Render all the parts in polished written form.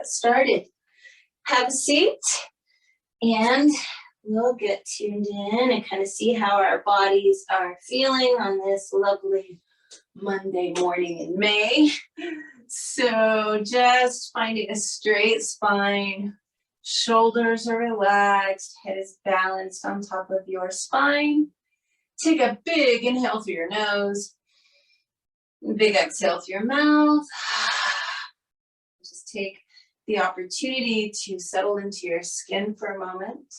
Started. Have a seat and we'll get tuned in and kind of see how our bodies are feeling on this lovely Monday morning in May. So just finding a straight spine, shoulders are relaxed, head is balanced on top of your spine. Take a big inhale through your nose, big exhale through your mouth. Just take the opportunity to settle into your skin for a moment.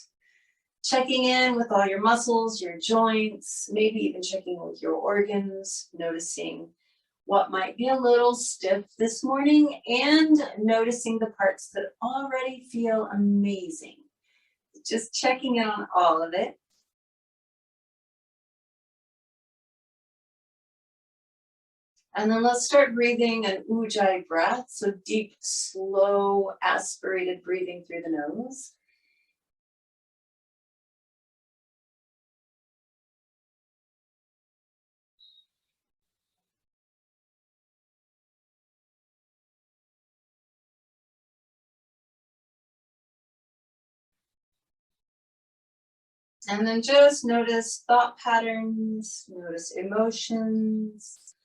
Checking in with all your muscles, your joints, maybe even checking in with your organs, noticing what might be a little stiff this morning and noticing the parts that already feel amazing. Just checking in on all of it. And then let's start breathing an Ujjayi breath. So deep, slow, aspirated breathing through the nose. And then just notice thought patterns, notice emotions,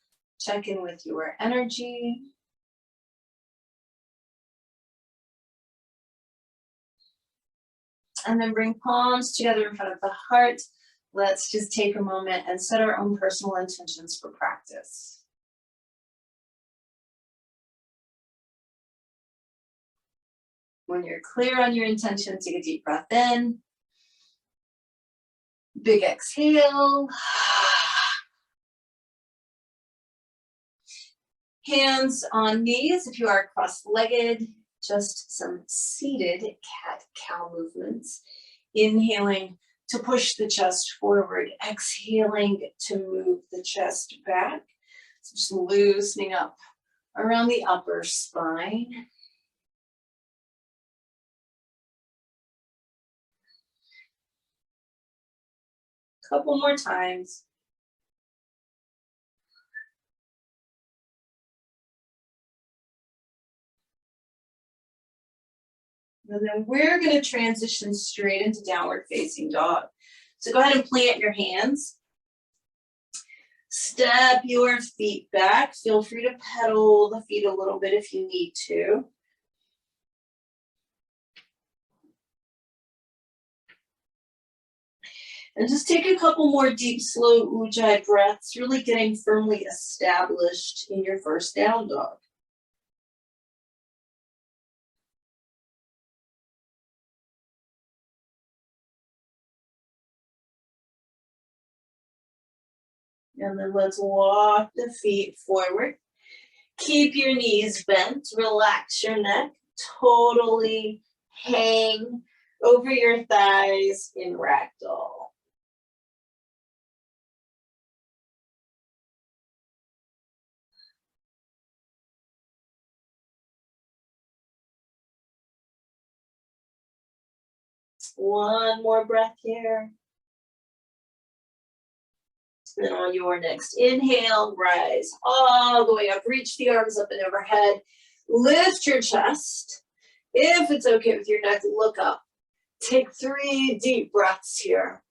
check in with your energy. And then bring palms together in front of the heart. Let's just take a moment and set our own personal intentions for practice. When you're clear on your intention, take a deep breath in. Big exhale. Hands on knees if you are cross-legged. Just some seated cat-cow movements. Inhaling to push the chest forward. Exhaling to move the chest back. So just loosening up around the upper spine. Couple more times. And then we're going to transition straight into downward facing dog. So go ahead and plant your hands. Step your feet back. Feel free to pedal the feet a little bit if you need to. And just take a couple more deep, slow Ujjayi breaths, really getting firmly established in your first down dog. And then let's walk the feet forward. Keep your knees bent, relax your neck, totally hang over your thighs in ragdoll. One more breath here. Then on your next inhale, rise all the way up. Reach the arms up and overhead. Lift your chest. If it's okay with your neck, look up. Take 3 deep breaths here.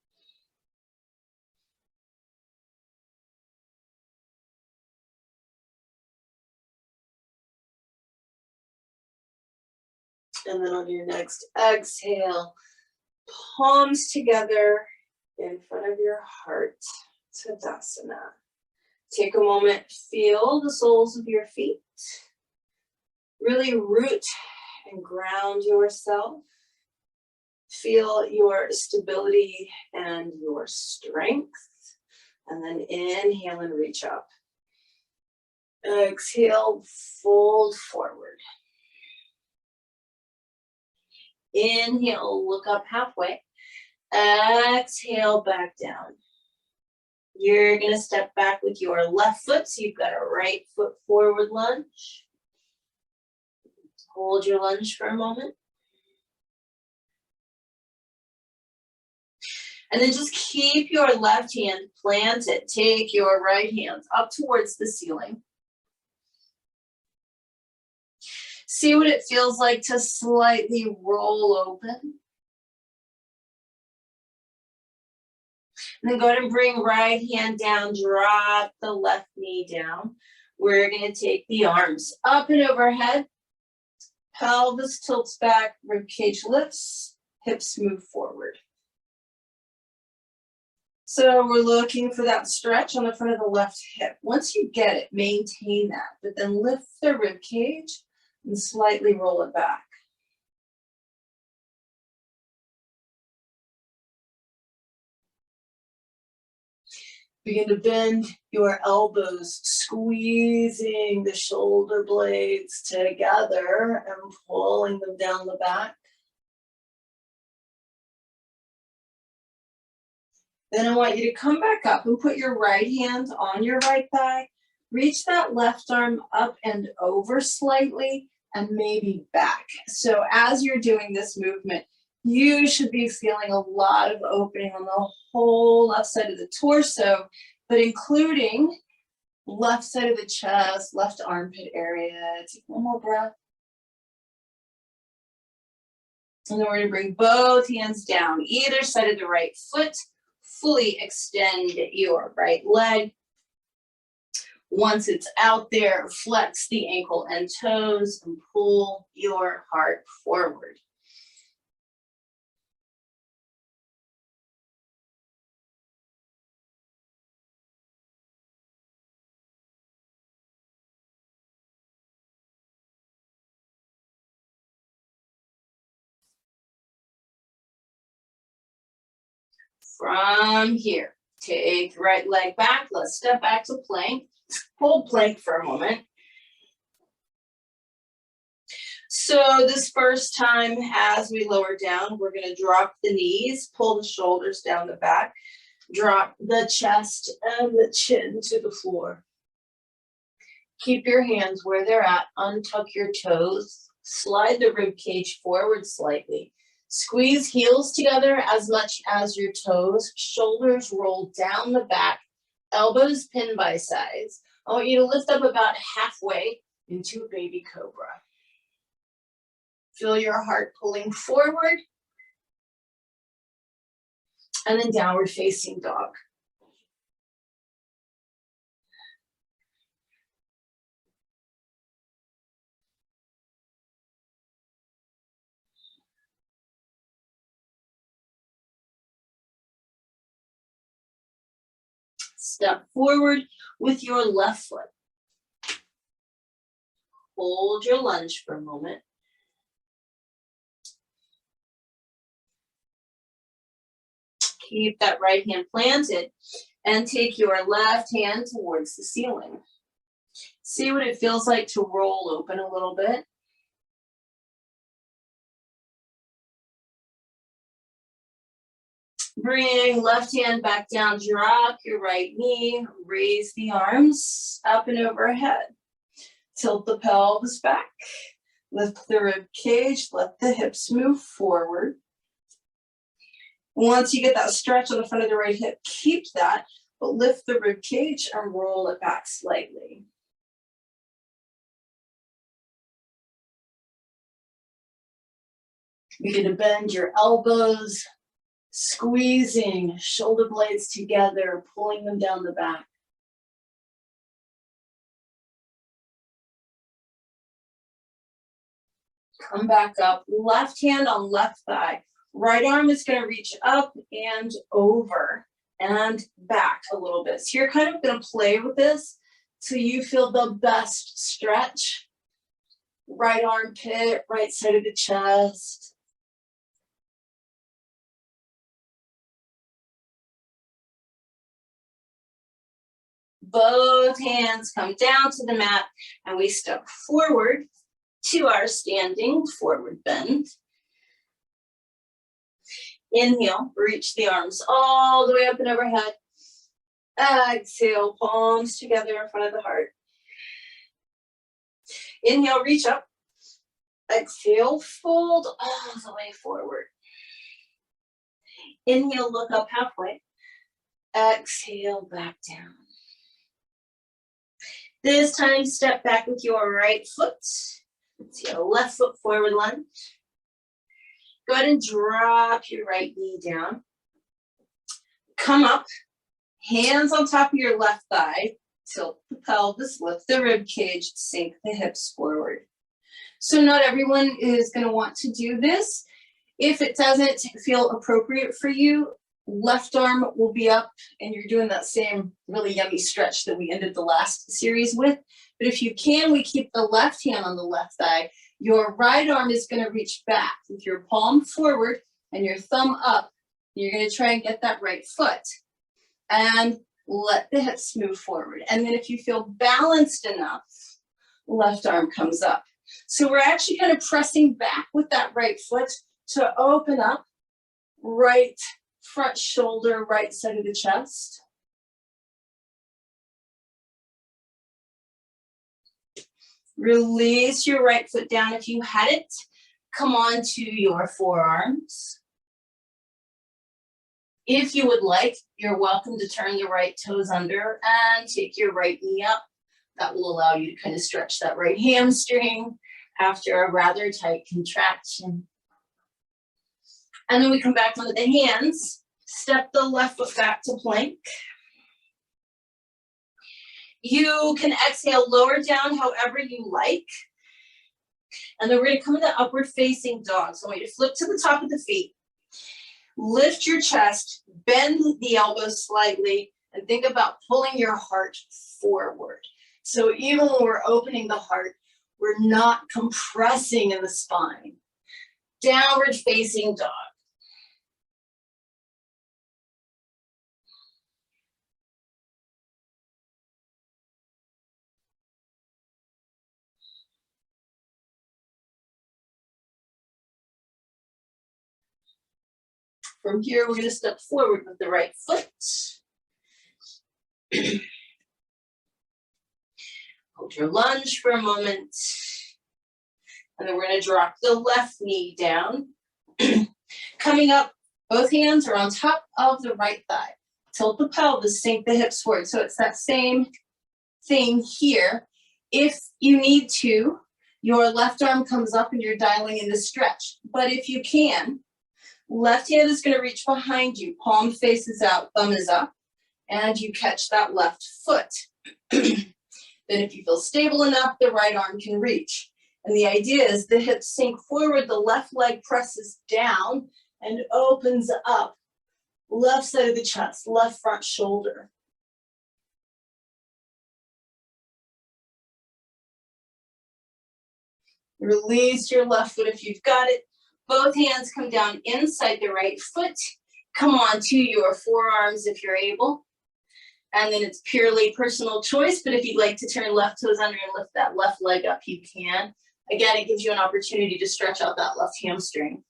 And then on your next exhale, palms together in front of your heart. Tadasana. Take a moment, feel the soles of your feet. Really root and ground yourself. Feel your stability and your strength. And then inhale and reach up. Exhale, fold forward. Inhale, look up halfway. Exhale, back down. You're going to step back with your left foot, so you've got a right foot forward lunge. Hold your lunge for a moment. And then just keep your left hand planted. Take your right hand up towards the ceiling. See what it feels like to slightly roll open. And then go ahead and bring right hand down, drop the left knee down. We're gonna take the arms up and overhead. Pelvis tilts back, rib cage lifts, hips move forward. So we're looking for that stretch on the front of the left hip. Once you get it, maintain that, but then lift the rib cage and slightly roll it back. Begin to bend your elbows, squeezing the shoulder blades together and pulling them down the back. Then I want you to come back up and put your right hand on your right thigh. Reach that left arm up and over slightly and maybe back. So as you're doing this movement, you should be feeling a lot of opening on the whole left side of the torso, but including left side of the chest, left armpit area. Take one more breath. And then we're gonna bring both hands down, either side of the right foot. Fully extend your right leg. Once it's out there, flex the ankle and toes and pull your heart forward. From here, take the right leg back. Let's step back to plank. Hold plank for a moment. So this first time, as we lower down, we're going to drop the knees, pull the shoulders down the back, drop the chest and the chin to the floor. Keep your hands where they're at, untuck your toes, slide the rib cage forward slightly. Squeeze heels together as much as your toes, shoulders roll down the back, elbows pinned by sides. I want you to lift up about halfway into a baby cobra. Feel your heart pulling forward. And then downward facing dog. Step forward with your left foot. Hold your lunge for a moment. Keep that right hand planted and take your left hand towards the ceiling. See what it feels like to roll open a little bit. Bring left hand back down, drop your right knee, raise the arms up and overhead. Tilt the pelvis back, lift the rib cage, let the hips move forward. Once you get that stretch on the front of the right hip, keep that, but lift the rib cage and roll it back slightly. Begin to bend your elbows, squeezing shoulder blades together, pulling them down the back. Come back up, left hand on left thigh. Right arm is going to reach up and over and back a little bit. So you're kind of going to play with this till you feel the best stretch. Right armpit, right side of the chest. Both hands come down to the mat and we step forward to our standing forward bend. Inhale, reach the arms all the way up and overhead. Exhale, palms together in front of the heart. Inhale, reach up. Exhale, fold all the way forward. Inhale, look up halfway. Exhale, back down. This time, step back with your right foot. Let's see, a left foot forward lunge. Go ahead and drop your right knee down. Come up, hands on top of your left thigh, tilt the pelvis, lift the rib cage, sink the hips forward. So not everyone is going to want to do this. If it doesn't feel appropriate for you, left arm will be up and you're doing that same really yummy stretch that we ended the last series with. But if you can, we keep the left hand on the left thigh. Your right arm is going to reach back with your palm forward and your thumb up. You're going to try and get that right foot and let the hips move forward. And then if you feel balanced enough, left arm comes up. So we're actually kind of pressing back with that right foot to open up right front shoulder, right side of the chest. Release your right foot down if you had it. Come on to your forearms. If you would like, you're welcome to turn the right toes under and take your right knee up. That will allow you to kind of stretch that right hamstring after a rather tight contraction. And then we come back onto the hands. Step the left foot back to plank. You can exhale, lower down however you like. And then we're going to come into upward facing dog. So I want you to flip to the top of the feet. Lift your chest, bend the elbows slightly, and think about pulling your heart forward. So even when we're opening the heart, we're not compressing in the spine. Downward facing dog. From here, we're going to step forward with the right foot. Hold your lunge for a moment. And then we're going to drop the left knee down. Coming up, both hands are on top of the right thigh. Tilt the pelvis, sink the hips forward. So it's that same thing here. If you need to, your left arm comes up and you're dialing in the stretch. But if you can, left hand is going to reach behind you, palm faces out, thumb is up, and you catch that left foot. Then if you feel stable enough, the right arm can reach. And the idea is the hips sink forward, the left leg presses down and opens up. Left side of the chest, left front shoulder. Release your left foot if you've got it. Both hands come down inside the right foot. Come on to your forearms if you're able. And then it's purely personal choice, but if you'd like to turn left toes under and lift that left leg up, you can. Again, it gives you an opportunity to stretch out that left hamstring.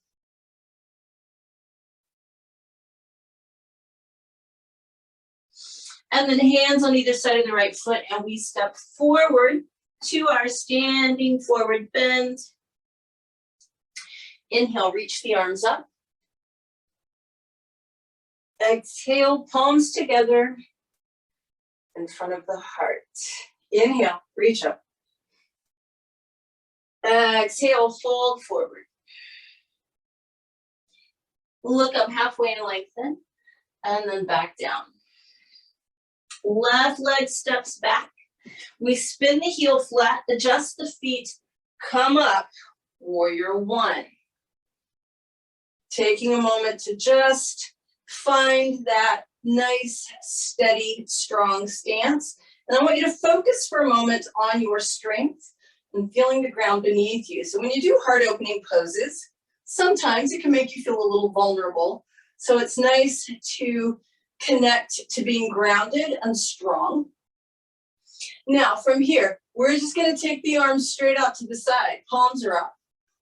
And then hands on either side of the right foot, and we step forward to our standing forward bend. Inhale, reach the arms up. Exhale, palms together in front of the heart. Inhale, reach up. Exhale, fold forward. Look up halfway and lengthen, and then back down. Left leg steps back. We spin the heel flat, adjust the feet, come up, warrior one. Taking a moment to just find that nice, steady, strong stance. And I want you to focus for a moment on your strength and feeling the ground beneath you. So when you do heart opening poses, sometimes it can make you feel a little vulnerable. So it's nice to connect to being grounded and strong. Now from here, we're just going to take the arms straight out to the side. Palms are up.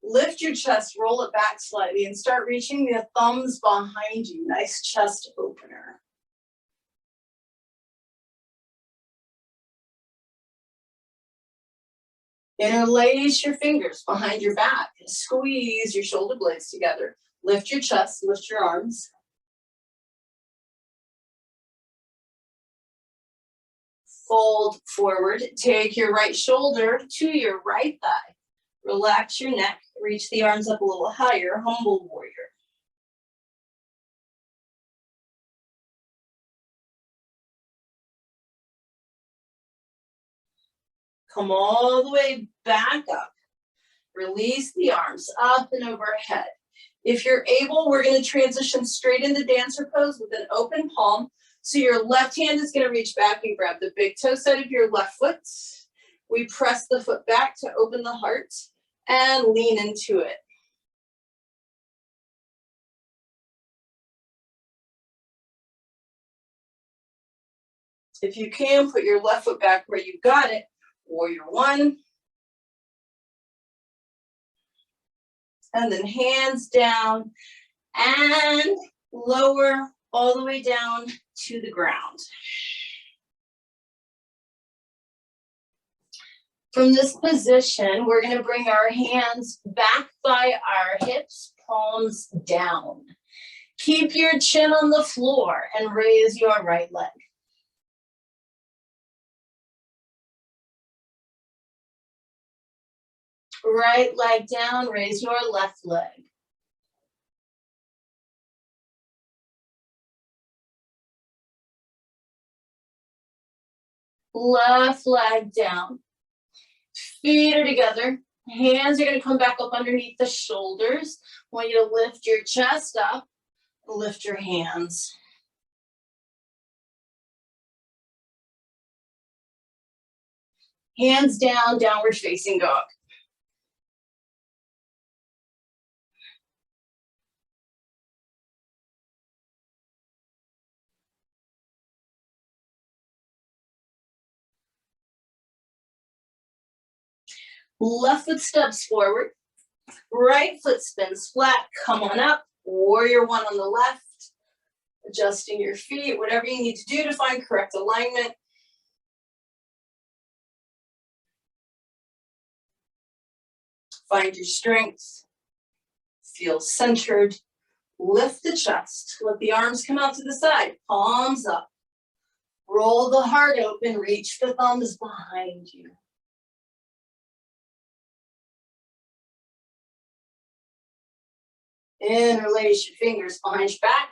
Lift your chest, roll it back slightly, and start reaching the thumbs behind you. Nice chest opener. Interlace your fingers behind your back. Squeeze your shoulder blades together. Lift your chest, lift your arms. Fold forward. Take your right shoulder to your right thigh. Relax your neck. Reach the arms up a little higher, humble warrior. Come all the way back up. Release the arms up and overhead. If you're able, we're going to transition straight into dancer pose with an open palm. So your left hand is going to reach back and grab the big toe side of your left foot. We press the foot back to open the heart and lean into it. If you can, put your left foot back where you got it. Warrior one. And then hands down and lower all the way down to the ground. From this position, we're going to bring our hands back by our hips, palms down. Keep your chin on the floor and raise your right leg. Right leg down, raise your left leg. Left leg down. Feet are together. Hands are going to come back up underneath the shoulders. I want you to lift your chest up. Lift your hands. Hands down, downward facing dog. Left foot steps forward. Right foot spins flat. Come on up. Warrior one on the left. Adjusting your feet, whatever you need to do to find correct alignment. Find your strength. Feel centered. Lift the chest. Let the arms come out to the side. Palms up. Roll the heart open. Reach the thumbs behind you. Interlace your fingers behind your back.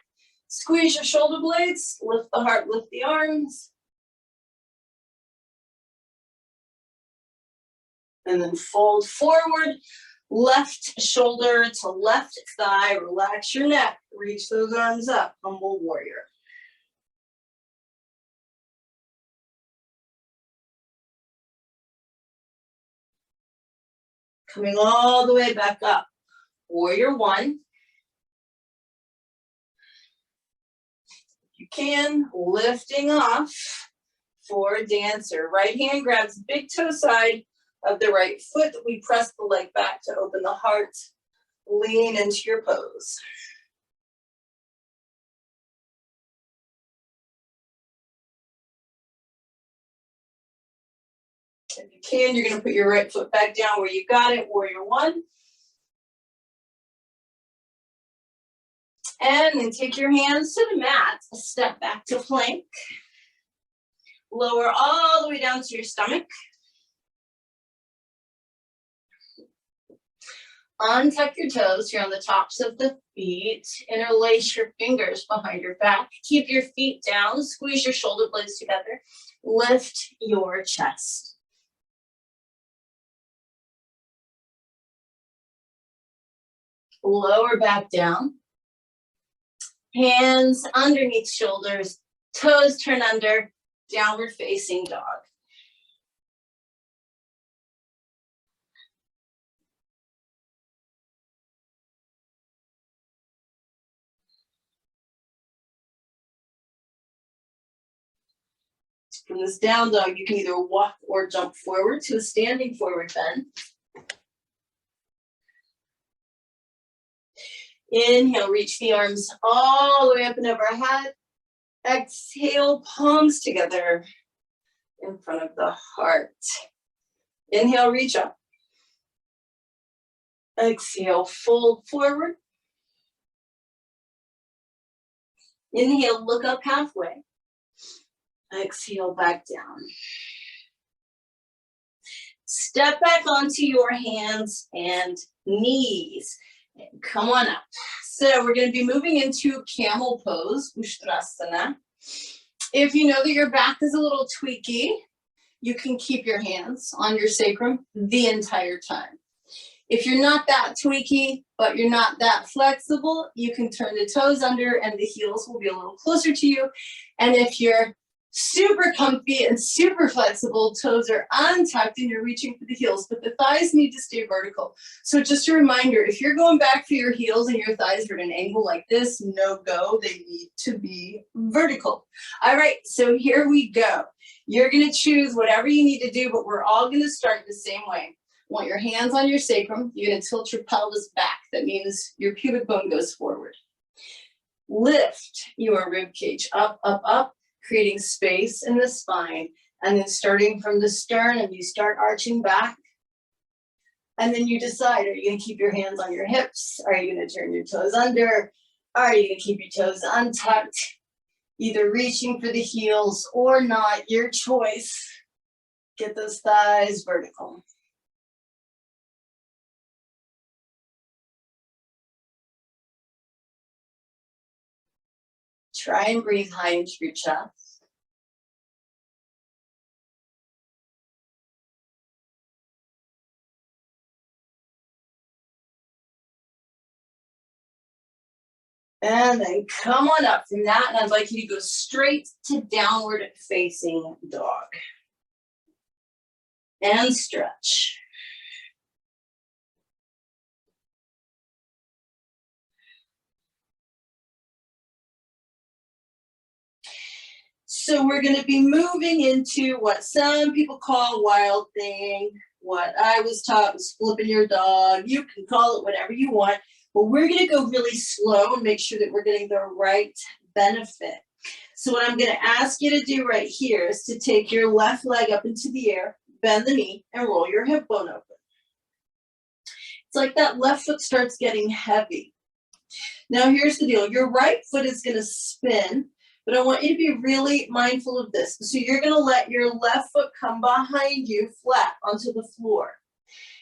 Squeeze your shoulder blades. Lift the heart, lift the arms. And then fold forward. Left shoulder to left thigh. Relax your neck. Reach those arms up. Humble warrior. Coming all the way back up. Warrior one. You can, lifting off for dancer. Right hand grabs the big toe side of the right foot. We press the leg back to open the heart. Lean into your pose. If you can, you're going to put your right foot back down where you got it, warrior one. And then take your hands to the mat, step back to plank. Lower all the way down to your stomach. Untuck your toes, you're on the tops of the feet. Interlace your fingers behind your back. Keep your feet down, squeeze your shoulder blades together. Lift your chest. Lower back down. Hands underneath shoulders, toes turn under, downward facing dog. From this down dog, you can either walk or jump forward to a standing forward bend. Inhale, reach the arms all the way up and overhead. Exhale, palms together in front of the heart. Inhale, reach up. Exhale, fold forward. Inhale, look up halfway. Exhale, back down. Step back onto your hands and knees. And come on up. So we're going to be moving into camel pose, Ustrasana. If you know that your back is a little tweaky, you can keep your hands on your sacrum the entire time. If you're not that tweaky, but you're not that flexible, you can turn the toes under and the heels will be a little closer to you. And if you're super comfy and super flexible, toes are untucked and you're reaching for the heels, but the thighs need to stay vertical. So just a reminder, if you're going back for your heels and your thighs are at an angle like this, no go, they need to be vertical. All right, so here we go. You're gonna choose whatever you need to do, but we're all gonna start the same way. Want your hands on your sacrum, you're gonna tilt your pelvis back. That means your pubic bone goes forward. Lift your rib cage up, up, up, creating space in the spine. And then starting from the sternum, you start arching back. And then you decide, are you gonna keep your hands on your hips? Are you gonna turn your toes under? Are you gonna keep your toes untucked? Either reaching for the heels or not, your choice. Get those thighs vertical. Try and breathe high into your chest. And then come on up from that, and I'd like you to go straight to downward facing dog. And stretch. So we're going to be moving into what some people call wild thing. What I was taught was flipping your dog. You can call it whatever you want, but we're going to go really slow and make sure that we're getting the right benefit. So what I'm going to ask you to do right here is to take your left leg up into the air, bend the knee, and roll your hip bone open. It's like that left foot starts getting heavy. Now here's the deal. Your right foot is going to spin, but I want you to be really mindful of this. So you're going to let your left foot come behind you flat onto the floor.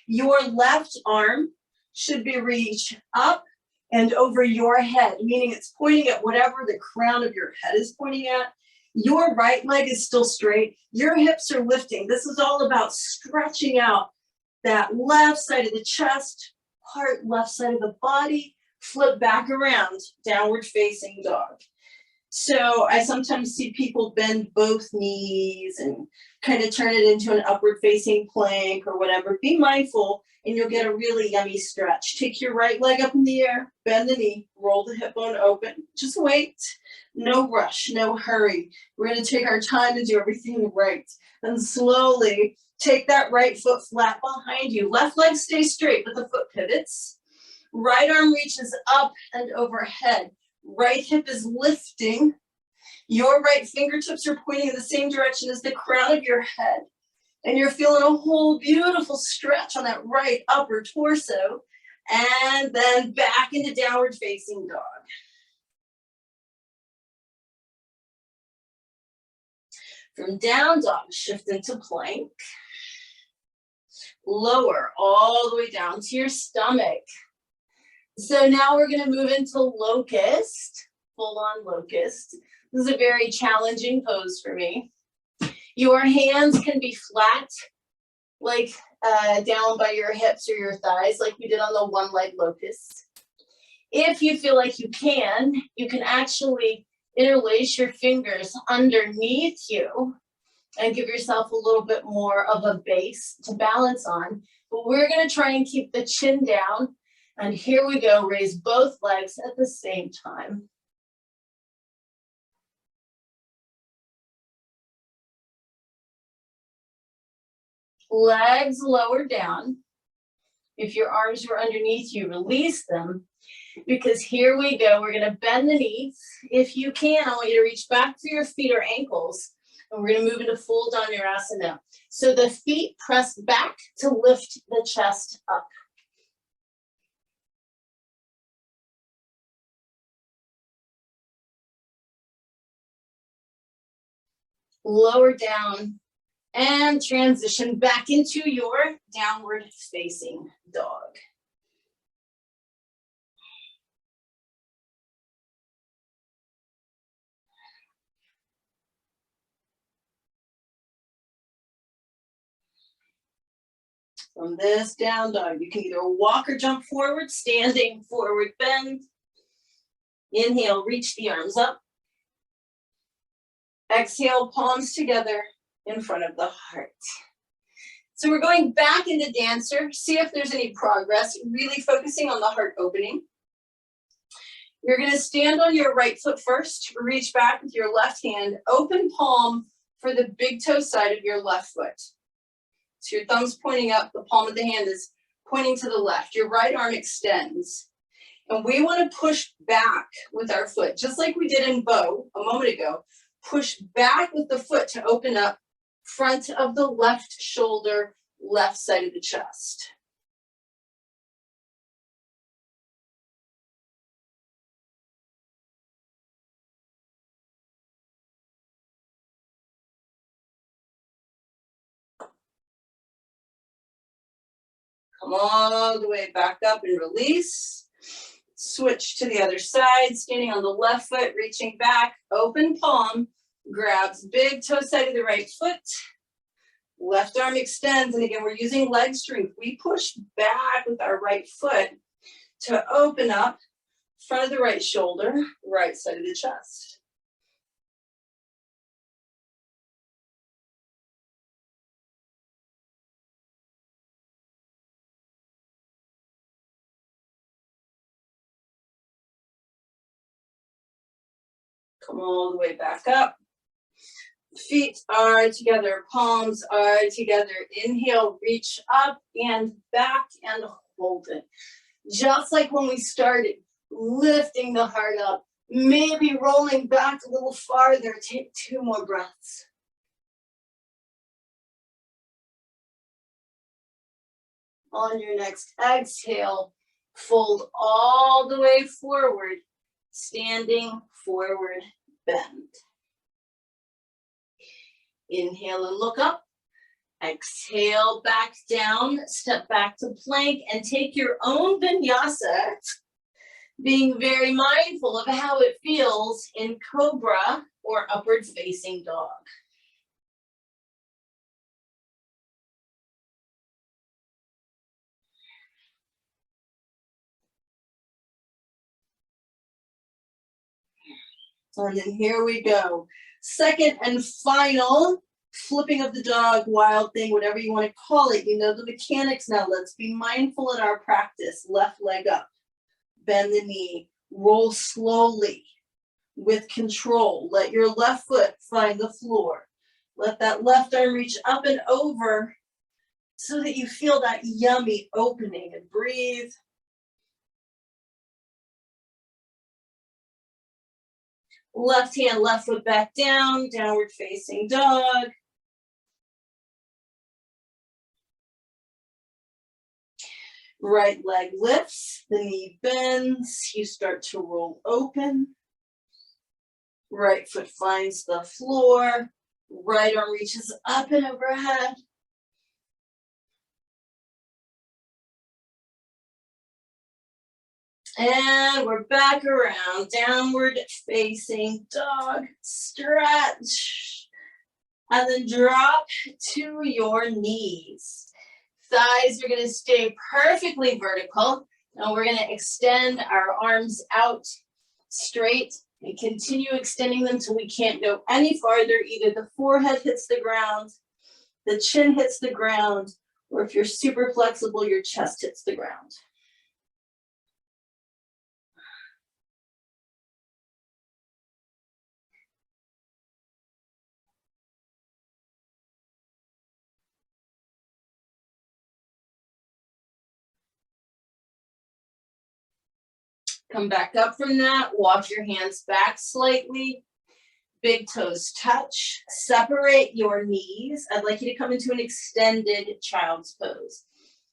Your left arm should be reached up and over your head, meaning it's pointing at whatever the crown of your head is pointing at. Your right leg is still straight. Your hips are lifting. This is all about stretching out that left side of the chest, part left side of the body, flip back around, downward facing dog. So I sometimes see people bend both knees and kind of turn it into an upward facing plank or whatever. Be mindful and you'll get a really yummy stretch. Take your right leg up in the air, bend the knee, roll the hip bone open. Just wait, no rush, no hurry. We're gonna take our time to do everything right. And slowly take that right foot flat behind you. Left leg stays straight, but the foot pivots. Right arm reaches up and overhead. Right hip is lifting. Your right fingertips are pointing in the same direction as the crown of your head. And you're feeling a whole beautiful stretch on that right upper torso. And then back into downward facing dog. From down dog, shift into plank. Lower all the way down to your stomach. So now we're going to move into locust, full-on locust. This is a very challenging pose for me. Your hands can be flat, like down by your hips or your thighs, like we did on the one-leg locust. If you feel like you can actually interlace your fingers underneath you and give yourself a little bit more of a base to balance on. But we're going to try and keep the chin down. And here we go, raise both legs at the same time. Legs lower down. If your arms were underneath you, release them. Because here we go, we're gonna bend the knees. If you can, I want you to reach back for your feet or ankles. And we're gonna move into full Dhanurasana. So the feet press back to lift the chest up. Lower down And transition back into your downward facing dog. From this down dog, you can either walk or jump forward, standing forward bend. Inhale, reach the arms up. Exhale, palms together in front of the heart. So we're going back into dancer. See if there's any progress, really focusing on the heart opening. You're gonna stand on your right foot first, reach back with your left hand, open palm for the big toe side of your left foot. So your thumb's pointing up, the palm of the hand is pointing to the left. Your right arm extends. And we wanna push back with our foot, just like we did in bow a moment ago. Push back with the foot to open up front of the left shoulder, left side of the chest. Come all the way back up and release. Switch to the other side, standing on the left foot, reaching back, open palm, grabs big toe side of the right foot, left arm extends, and again, we're using leg strength. We push back with our right foot to open up front of the right shoulder, right side of the chest. Come all the way back up. Feet are together, palms are together. Inhale, reach up and back and hold it. Just like when we started, lifting the heart up, maybe rolling back a little farther. Take 2 more breaths. On your next exhale, fold all the way forward, standing forward bend. Inhale and look up. Exhale back down, step back to plank and take your own vinyasa, being very mindful of how it feels in cobra or upward facing dog. And then here we go. Second and final flipping of the dog, wild thing, whatever you want to call it. You know the mechanics now. Let's be mindful in our practice. Left leg up, bend the knee, roll slowly with control. Let your left foot find the floor. Let that left arm reach up and over so that you feel that yummy opening, and breathe. Left hand, left foot back down, downward facing dog. Right leg lifts, the knee bends, you start to roll open. Right foot finds the floor, right arm reaches up and overhead. And we're back around, downward facing dog, stretch, and then drop to your knees. Thighs are gonna stay perfectly vertical, and we're gonna extend our arms out straight and continue extending them till we can't go any farther. Either the forehead hits the ground, the chin hits the ground, or if you're super flexible, your chest hits the ground. Come back up from that, walk your hands back slightly, big toes touch, separate your knees. I'd like you to come into an extended child's pose.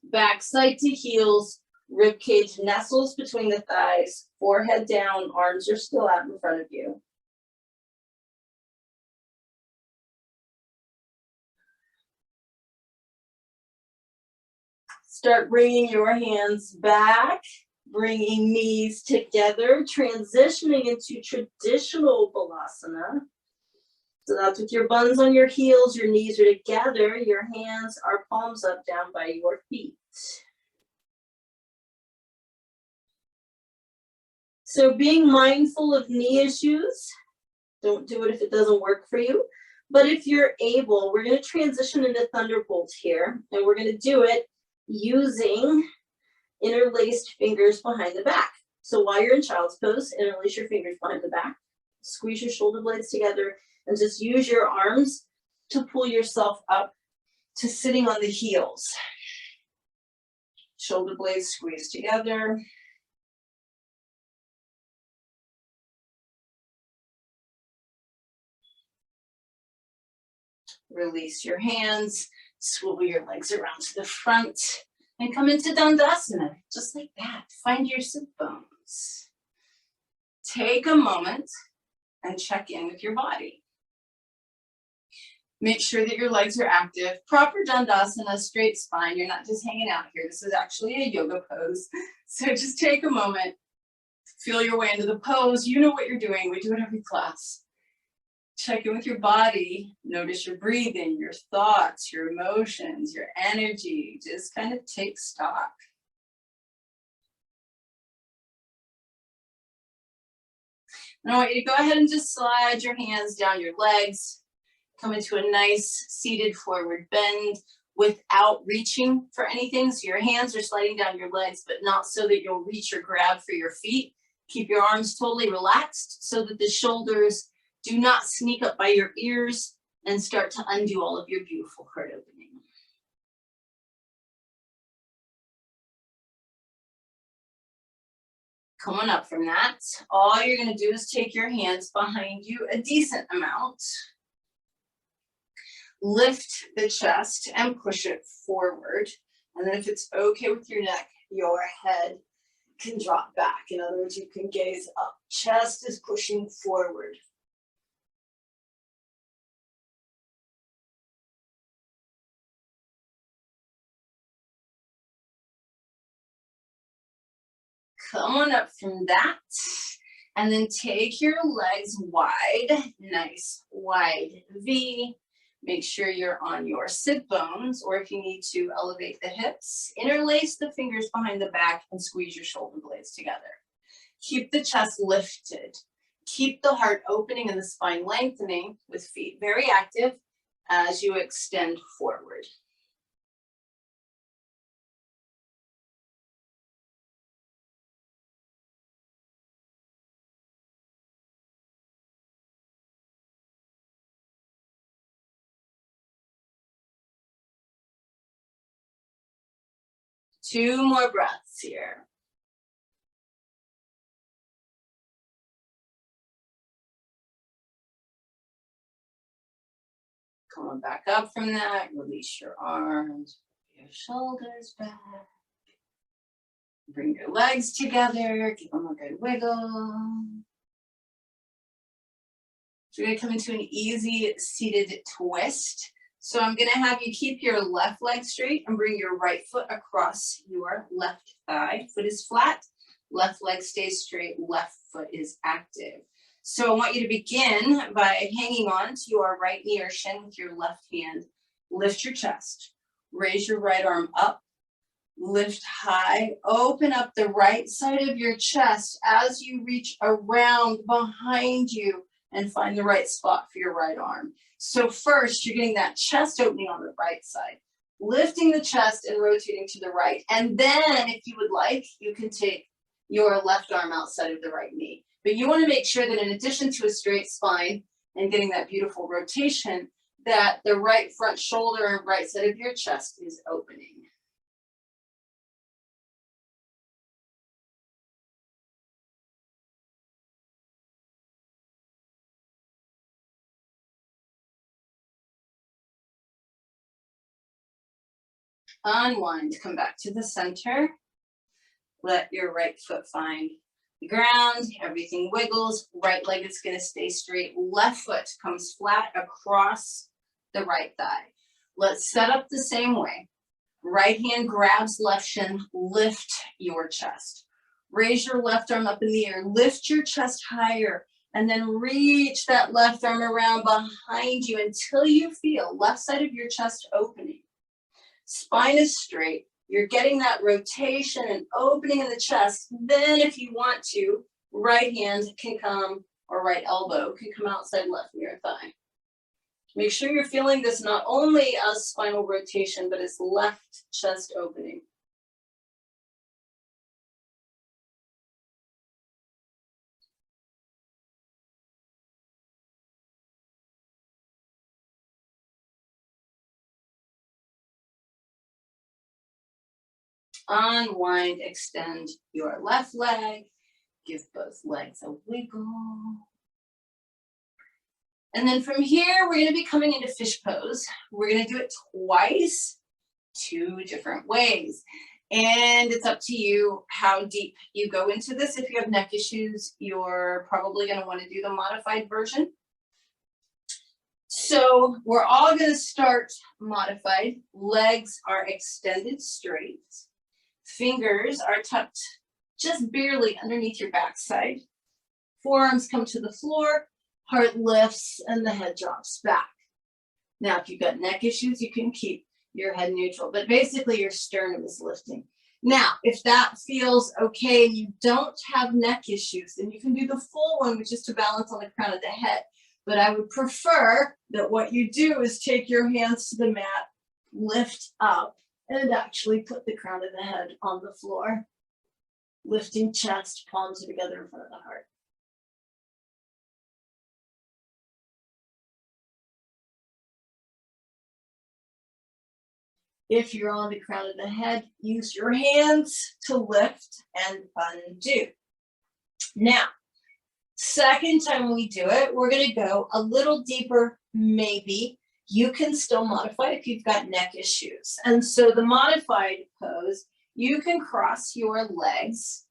Back side to heels, rib cage nestles between the thighs, forehead down, arms are still out in front of you. Start bringing your hands back, bringing knees together, transitioning into traditional balasana. So that's with your buns on your heels, your knees are together, your hands are palms up down by your feet. So being mindful of knee issues, don't do it if it doesn't work for you. But if you're able, we're going to transition into Thunderbolt here, and we're going to do it using interlaced fingers behind the back. So while you're in child's pose, interlace your fingers behind the back, squeeze your shoulder blades together, and just use your arms to pull yourself up to sitting on the heels. Shoulder blades squeeze together. Release your hands, swivel your legs around to the front, and come into Dandasana, just like that. Find your sit bones. Take a moment and check in with your body. Make sure that your legs are active. Proper Dandasana, straight spine. You're not just hanging out here. This is actually a yoga pose. So just take a moment, feel your way into the pose. You know what you're doing. We do it every class. Check in with your body. Notice your breathing, your thoughts, your emotions, your energy. Just kind of take stock. And I want you to go ahead and just slide your hands down your legs. Come into a nice seated forward bend without reaching for anything. So your hands are sliding down your legs, but not so that you'll reach or grab for your feet. Keep your arms totally relaxed so that the shoulders do not sneak up by your ears and start to undo all of your beautiful heart opening. Coming up from that, all you're going to do is take your hands behind you a decent amount. Lift the chest and push it forward. And then if it's okay with your neck, your head can drop back. In other words, you can gaze up. Chest is pushing forward. Come on up from that, and then take your legs wide, nice wide V. Make sure you're on your sit bones, or if you need to elevate the hips, interlace the fingers behind the back and squeeze your shoulder blades together. Keep the chest lifted. Keep the heart opening and the spine lengthening with feet very active as you extend forward. Two more breaths here. Coming back up from that, release your arms, your shoulders back. Bring your legs together, give them a good wiggle. So we're gonna come into an easy seated twist. So I'm gonna have you keep your left leg straight and bring your right foot across your left thigh. Foot is flat, left leg stays straight, left foot is active. So I want you to begin by hanging on to your right knee or shin with your left hand. Lift your chest, raise your right arm up, lift high, open up the right side of your chest as you reach around behind you and find the right spot for your right arm. So first, you're getting that chest opening on the right side, lifting the chest and rotating to the right. And then, if you would like, you can take your left arm outside of the right knee. But you want to make sure that in addition to a straight spine and getting that beautiful rotation, that the right front shoulder and right side of your chest is opening. Unwind, come back to the center. Let your right foot find the ground, everything wiggles. Right leg is going to stay straight. Left foot comes flat across the right thigh. Let's set up the same way. Right hand grabs left shin, lift your chest. Raise your left arm up in the air, lift your chest higher, and then reach that left arm around behind you until you feel left side of your chest opening. Spine is straight. You're getting that rotation and opening in the chest. Then if you want to, right hand can come, or right elbow can come outside left near thigh. Make sure you're feeling this not only as spinal rotation, but as left chest opening. Unwind, extend your left leg. Give both legs a wiggle. And then from here, we're going to be coming into fish pose. We're going to do it twice, 2 different ways. And it's up to you how deep you go into this. If you have neck issues, you're probably going to want to do the modified version. So we're all going to start modified. Legs are extended straight. Fingers are tucked just barely underneath your backside. Forearms come to the floor. Heart lifts and the head drops back. Now, if you've got neck issues, you can keep your head neutral, but basically your sternum is lifting. Now, if that feels okay and you don't have neck issues, then you can do the full one, which is to balance on the crown of the head. But I would prefer that what you do is take your hands to the mat, lift up, and actually put the crown of the head on the floor. Lifting chest, palms are together in front of the heart. If you're on the crown of the head, use your hands to lift and undo. Now, second time we do it, we're going to go a little deeper, maybe. You can still modify if you've got neck issues. And so the modified pose, you can cross your legs.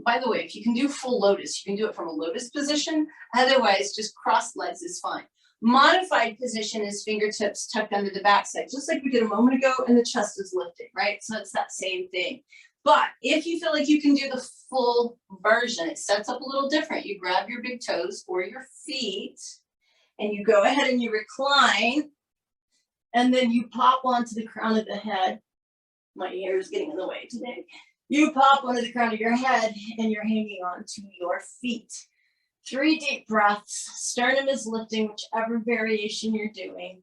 By the way, if you can do full lotus, you can do it from a lotus position. Otherwise, just crossed legs is fine. Modified position is fingertips tucked under the backside, just like we did a moment ago, and the chest is lifted, right? So it's that same thing. But if you feel like you can do the full version, it sets up a little different. You grab your big toes or your feet, and you go ahead and you recline, and then you pop onto the crown of the head. My hair is getting in the way today. You pop onto the crown of your head, and you're hanging on to your feet. 3 deep breaths. Sternum is lifting, whichever variation you're doing.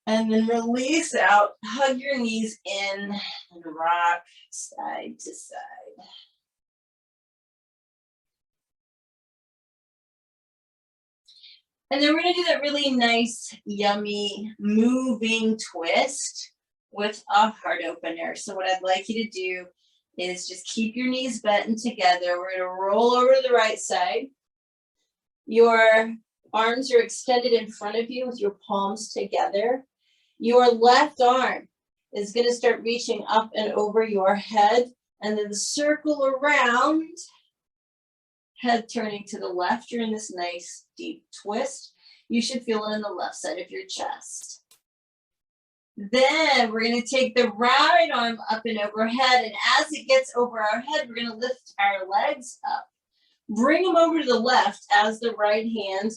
And then release out. Hug your knees in and rock side to side. And then we're going to do that really nice, yummy, moving twist with a heart opener. So what I'd like you to do is just keep your knees bent together. We're going to roll over to the right side. Your arms are extended in front of you with your palms together. Your left arm is going to start reaching up and over your head, and then circle around, head turning to the left. You're in this nice deep twist. You should feel it in the left side of your chest. Then we're going to take the right arm up and overhead, and as it gets over our head, we're going to lift our legs up. Bring them over to the left as the right hand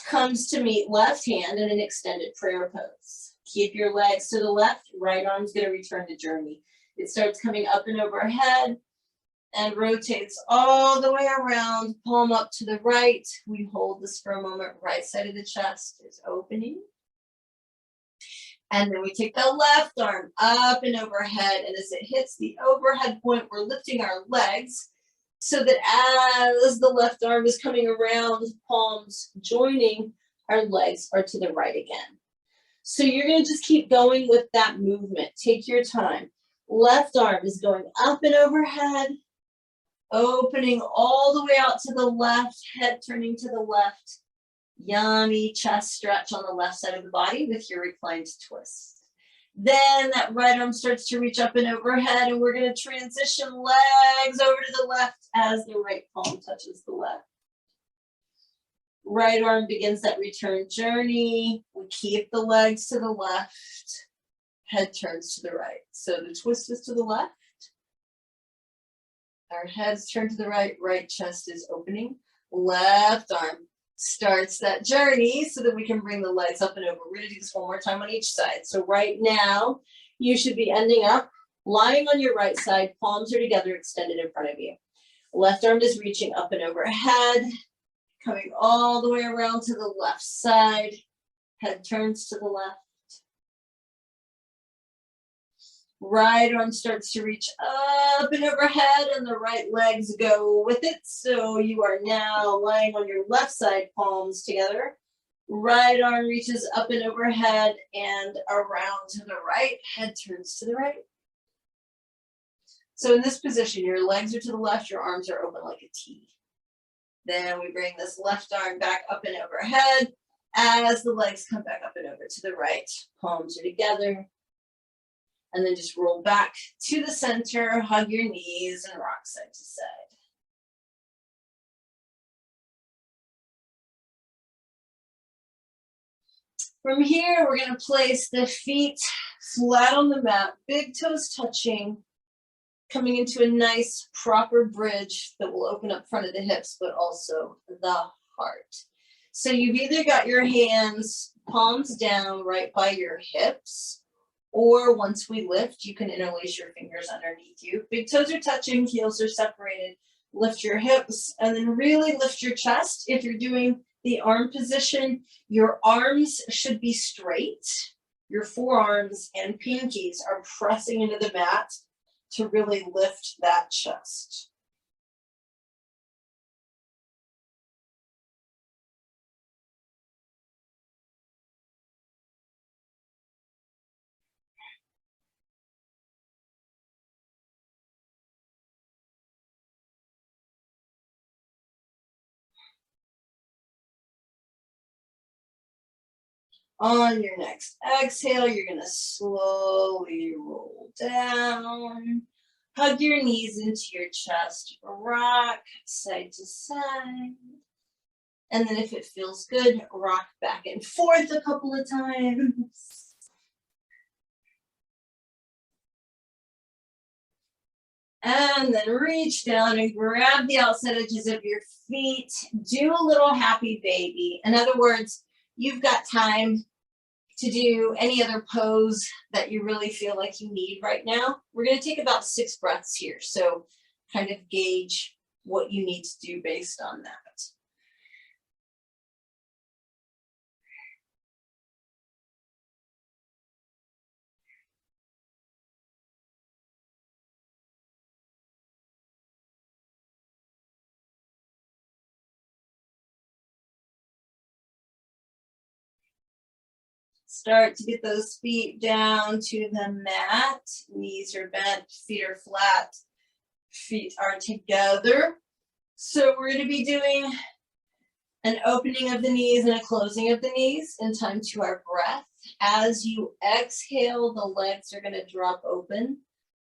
comes to meet left hand in an extended prayer pose. Keep your legs to the left, right arm's going to return to journey. It starts coming up and overhead and rotates all the way around, palm up to the right. We hold this for a moment. Right side of the chest is opening. And then we take the left arm up and overhead, and as it hits the overhead point, we're lifting our legs so that as the left arm is coming around, palms joining, our legs are to the right again. So you're going to just keep going with that movement. Take your time. Left arm is going up and overhead, opening all the way out to the left, head turning to the left. Yummy chest stretch on the left side of the body with your reclined twist. Then that right arm starts to reach up and overhead, and we're going to transition legs over to the left as the right palm touches the left. Right arm begins that return journey. We keep the legs to the left, head turns to the right. So the twist is to the left. Our heads turn to the right, right chest is opening. Left arm starts that journey so that we can bring the legs up and over. We're gonna do this one more time on each side. So right now, you should be ending up lying on your right side, palms are together, extended in front of you. Left arm is reaching up and overhead, coming all the way around to the left side. Head turns to the left. Right arm starts to reach up and overhead and the right legs go with it. So you are now lying on your left side, palms together. Right arm reaches up and overhead and around to the right. Head turns to the right. So in this position, your legs are to the left, your arms are open like a T. Then we bring this left arm back up and overhead as the legs come back up and over to the right. Palms are together. And then just roll back to the center, hug your knees, and rock side to side. From here, we're going to place the feet flat on the mat, big toes touching, coming into a nice proper bridge that will open up front of the hips, but also the heart. So you've either got your hands palms down right by your hips, or once we lift, you can interlace your fingers underneath you. Big toes are touching, heels are separated. Lift your hips and then really lift your chest. If you're doing the arm position, your arms should be straight. Your forearms and pinkies are pressing into the mat to really lift that chest. On your next exhale, you're going to slowly roll down. Hug your knees into your chest, rock side to side. And then if it feels good, rock back and forth a couple of times. And then reach down and grab the outside edges of your feet. Do a little happy baby. In other words, you've got time to do any other pose that you really feel like you need right now. We're going to take about 6 breaths here. So kind of gauge what you need to do based on that. Start to get those feet down to the mat. Knees are bent, feet are flat, feet are together. So we're going to be doing an opening of the knees and a closing of the knees in time to our breath. As you exhale, the legs are going to drop open.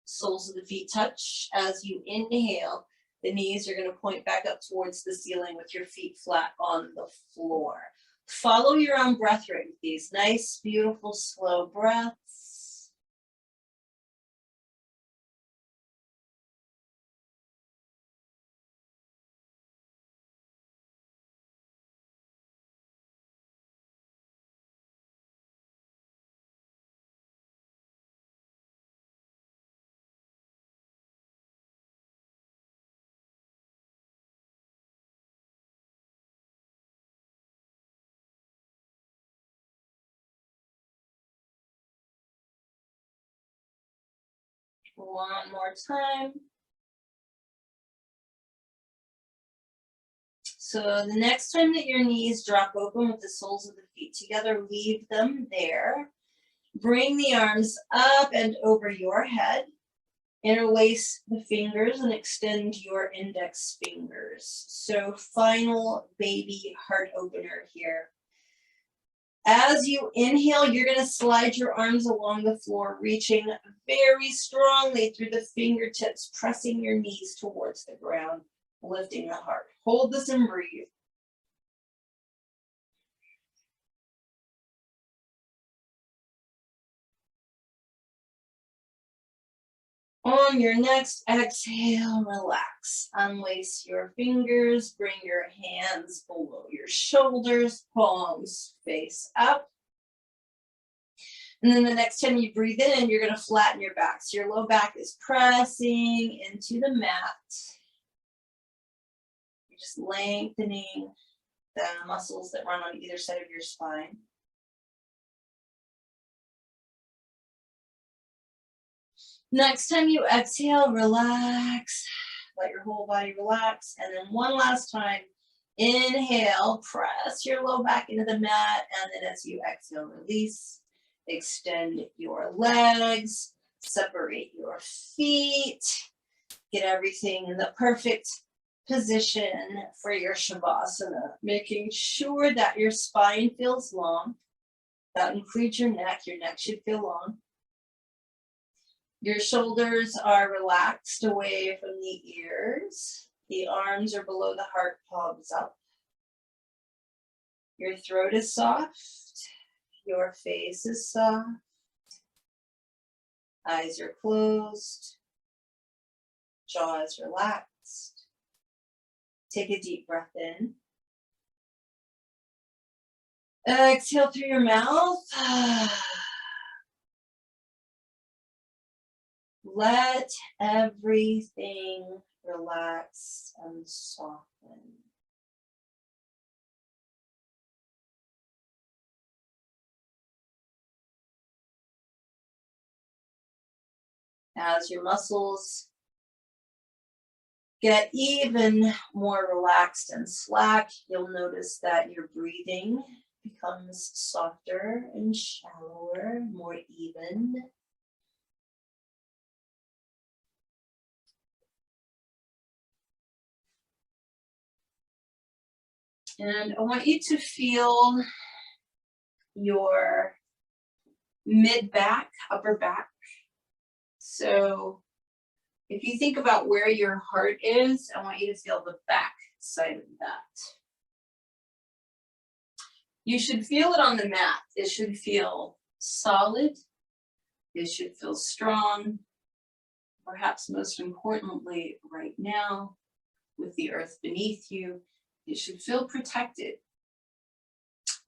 Soles of the feet touch. As you inhale, the knees are going to point back up towards the ceiling with your feet flat on the floor. Follow your own breath rate with these nice, beautiful, slow breaths. One more time. So the next time that your knees drop open with the soles of the feet together, leave them there. Bring the arms up and over your head. Interlace the fingers and extend your index fingers. So final baby heart opener here. As you inhale, you're going to slide your arms along the floor, reaching very strongly through the fingertips, pressing your knees towards the ground, lifting the heart. Hold this and breathe. On your next exhale, relax. Unlace your fingers, bring your hands below your shoulders, palms face up. And then the next time you breathe in, you're going to flatten your back. So your low back is pressing into the mat. You're just lengthening the muscles that run on either side of your spine. Next time you exhale, relax. Let your whole body relax. And then one last time, inhale, press your low back into the mat. And then as you exhale, release. Extend your legs, separate your feet, get everything in the perfect position for your Shavasana, making sure that your spine feels long. That includes your neck should feel long. Your shoulders are relaxed away from the ears. The arms are below the heart, palms up. Your throat is soft. Your face is soft. Eyes are closed. Jaw is relaxed. Take a deep breath in. Exhale through your mouth. Let everything relax and soften. As your muscles get even more relaxed and slack, you'll notice that your breathing becomes softer and shallower, more even. And I want you to feel your mid-back, upper back. So if you think about where your heart is, I want you to feel the back side of that. You should feel it on the mat. It should feel solid. It should feel strong. Perhaps most importantly, right now, with the earth beneath you, it should feel protected.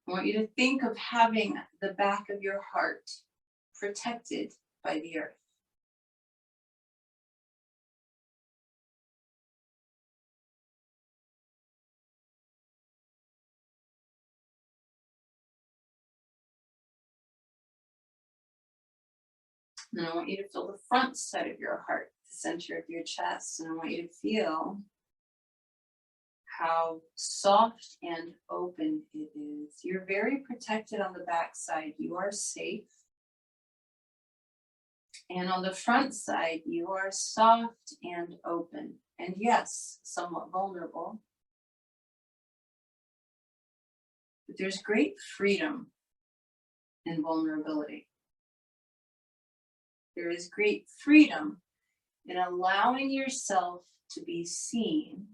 I want you to think of having the back of your heart protected by the earth. And I want you to feel the front side of your heart, the center of your chest, and I want you to feel how soft and open it is. You're very protected on the back side. You are safe. And on the front side, you are soft and open. And yes, somewhat vulnerable. But there's great freedom in vulnerability. There is great freedom in allowing yourself to be seen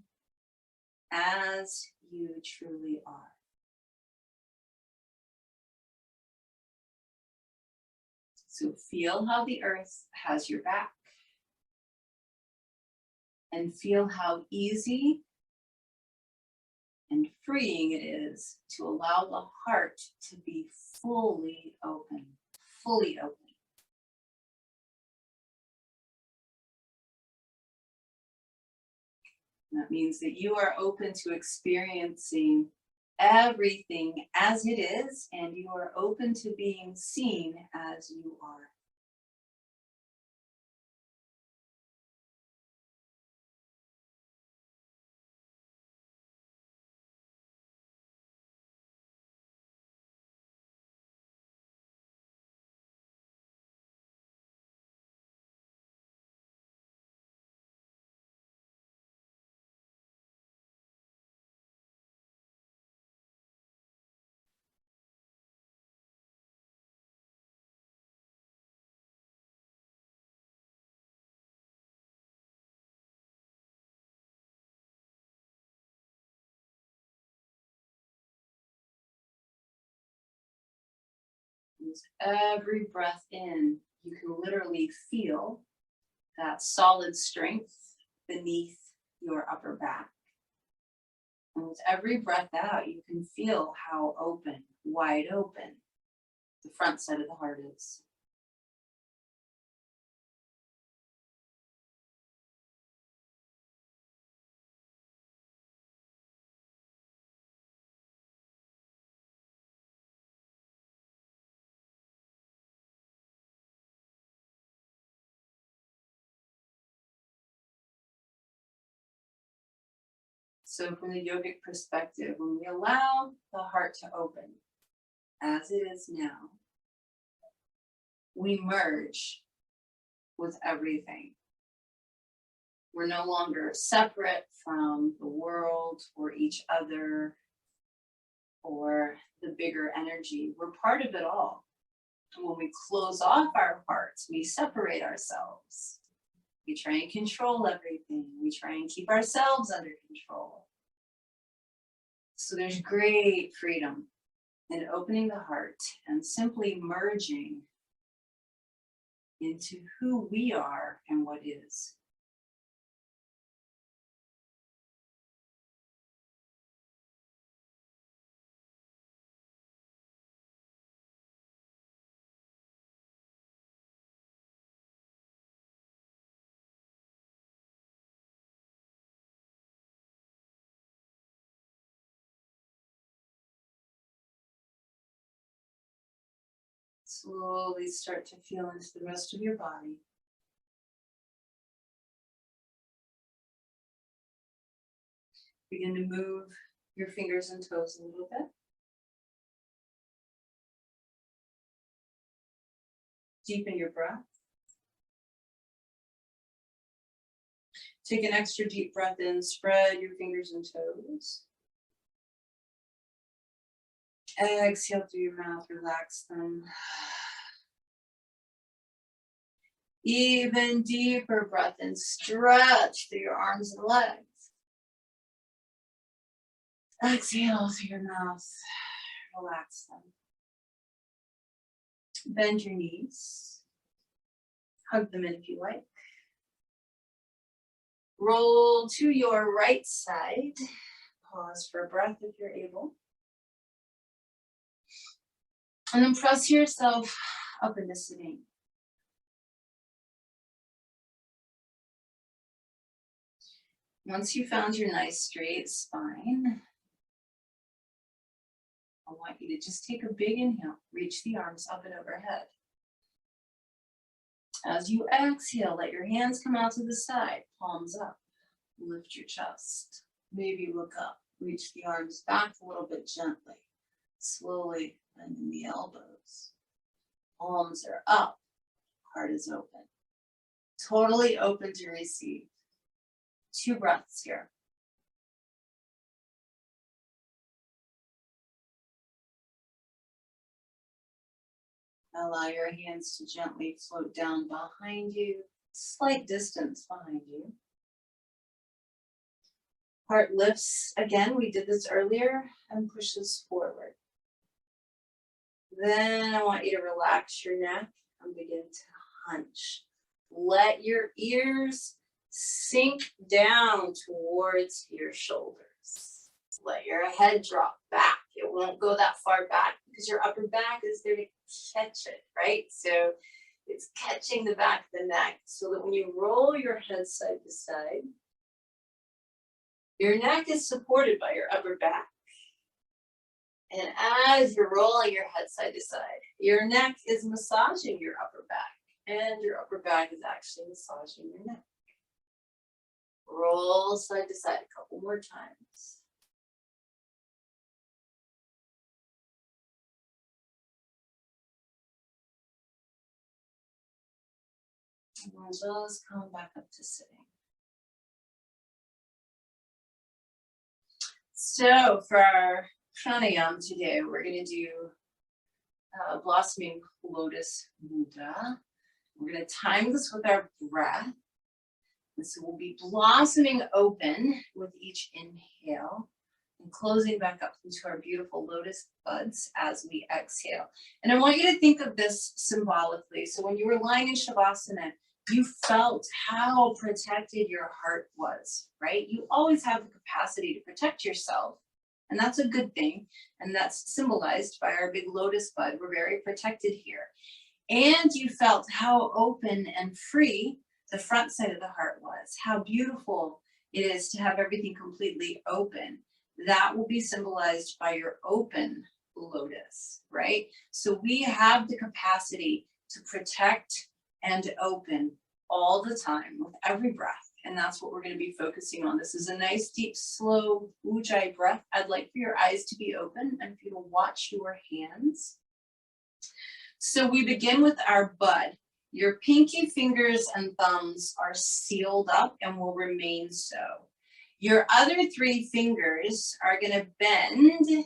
as you truly are. So feel how the earth has your back. And feel how easy and freeing it is to allow the heart to be fully open, fully open. And that means that you are open to experiencing everything as it is, and you are open to being seen as you are. With every breath in, you can literally feel that solid strength beneath your upper back. And with every breath out, you can feel how open, wide open, the front side of the heart is. So from the yogic perspective, when we allow the heart to open, as it is now, we merge with everything. We're no longer separate from the world or each other or the bigger energy. We're part of it all. And when we close off our hearts, we separate ourselves. We try and control everything. We try and keep ourselves under control. So there's great freedom in opening the heart and simply merging into who we are and what is. Slowly start to feel into the rest of your body. Begin to move your fingers and toes a little bit. Deepen your breath. Take an extra deep breath in, spread your fingers and toes. Exhale through your mouth, relax them. Even deeper breath in, stretch through your arms and legs. Exhale through your mouth, relax them. Bend your knees. Hug them in if you like. Roll to your right side. Pause for breath if you're able. And then press yourself up into sitting. Once you found your nice straight spine, I want you to just take a big inhale. Reach the arms up and overhead. As you exhale, let your hands come out to the side, palms up. Lift your chest. Maybe look up. Reach the arms back a little bit gently. Slowly bending the elbows. Palms are up. Heart is open. Totally open to receive. 2 breaths here. Allow your hands to gently float down behind you, slight distance behind you. Heart lifts again, we did this earlier, and pushes forward. Then I want you to relax your neck and begin to hunch. Let your ears sink down towards your shoulders. Let your head drop back. It won't go that far back because your upper back is there to catch it, right? So it's catching the back of the neck so that when you roll your head side to side, your neck is supported by your upper back. And as you're rolling your head side to side, your neck is massaging your upper back, and your upper back is actually massaging your neck. Roll side to side a couple more times. And we'll just come back up to sitting. So for our pranayama today, we're going to do blossoming lotus mudra. We're going to time this with our breath. And so we'll be blossoming open with each inhale and closing back up into our beautiful lotus buds as we exhale. And I want you to think of this symbolically. So when you were lying in Shavasana, You felt how protected your heart was, right? You always have the capacity to protect yourself, and that's a good thing. And that's symbolized by our big lotus bud. We're very protected here. And you felt how open and free the front side of the heart was, how beautiful it is to have everything completely open. That will be symbolized by your open lotus, right? So we have the capacity to protect and open all the time with every breath. And that's what we're going to be focusing on. This is a nice, deep, slow Ujjayi breath. I'd like for your eyes to be open and for you to watch your hands. So we begin with our bud. Your pinky fingers and thumbs are sealed up and will remain so. Your other 3 fingers are going to bend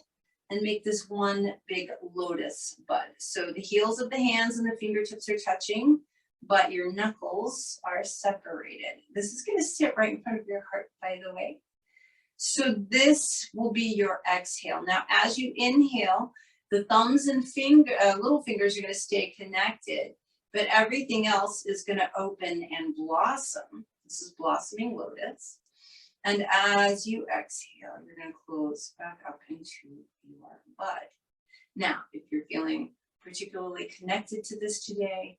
and make this one big lotus bud. So the heels of the hands and the fingertips are touching, but your knuckles are separated. This is going to sit right in front of your heart, by the way. So this will be your exhale. Now, as you inhale, the thumbs and little fingers are going to stay connected, but everything else is going to open and blossom. This is blossoming lotus. And as you exhale, you're going to close back up into your bud. Now, if you're feeling particularly connected to this today,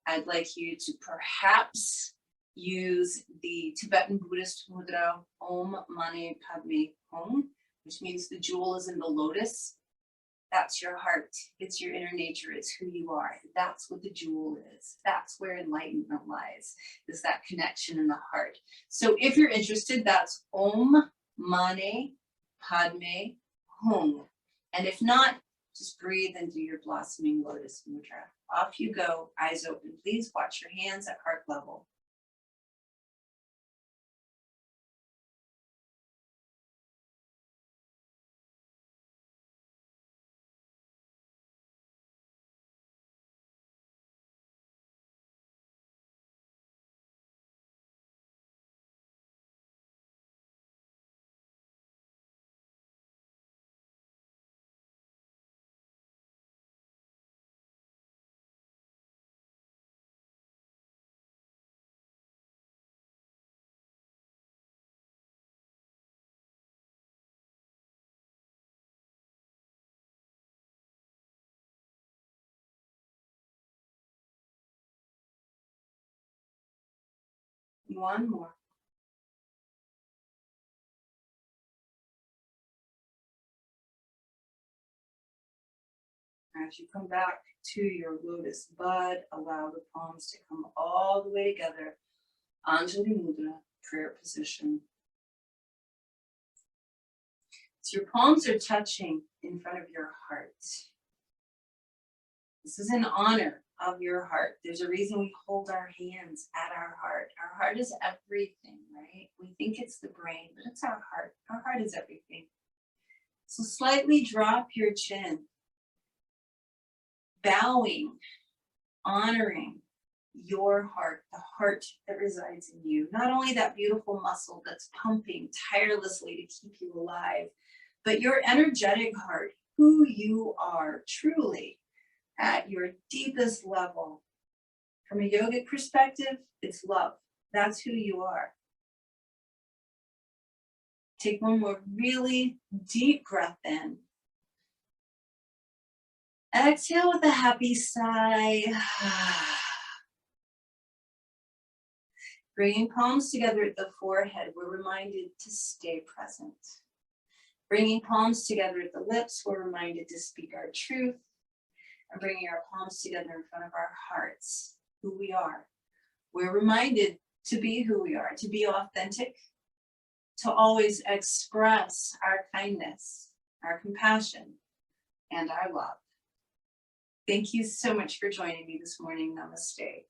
I'd like you to perhaps use the Tibetan Buddhist mudra Om Mani Padme Hum, which means the jewel is in the lotus. That's your heart. It's your inner nature. It's who you are. That's what the jewel is. That's where enlightenment lies, is that connection in the heart. So if you're interested, that's Om Mani Padme Hum. And if not, just breathe and do your blossoming lotus mudra. Off you go, eyes open. Please watch your hands at heart level. One more. As you come back to your lotus bud, allow the palms to come all the way together. Anjali Mudra, prayer position. So your palms are touching in front of your heart. This is in honor of your heart. There's a reason we hold our hands at our heart. Our heart is everything, right? We think it's the brain, but it's our heart. Our heart is everything. So slightly drop your chin, bowing, honoring your heart, the heart that resides in you. Not only that beautiful muscle that's pumping tirelessly to keep you alive, but your energetic heart, who you are truly at your deepest level. From a yogic perspective, it's love. That's who you are. Take one more really deep breath in. Exhale with a happy sigh. Bringing palms together at the forehead, we're reminded to stay present. Bringing palms together at the lips, we're reminded to speak our truth. And bringing our palms together in front of our hearts, who we are. We're reminded to be who we are, to be authentic, to always express our kindness, our compassion, and our love. Thank you so much for joining me this morning. Namaste.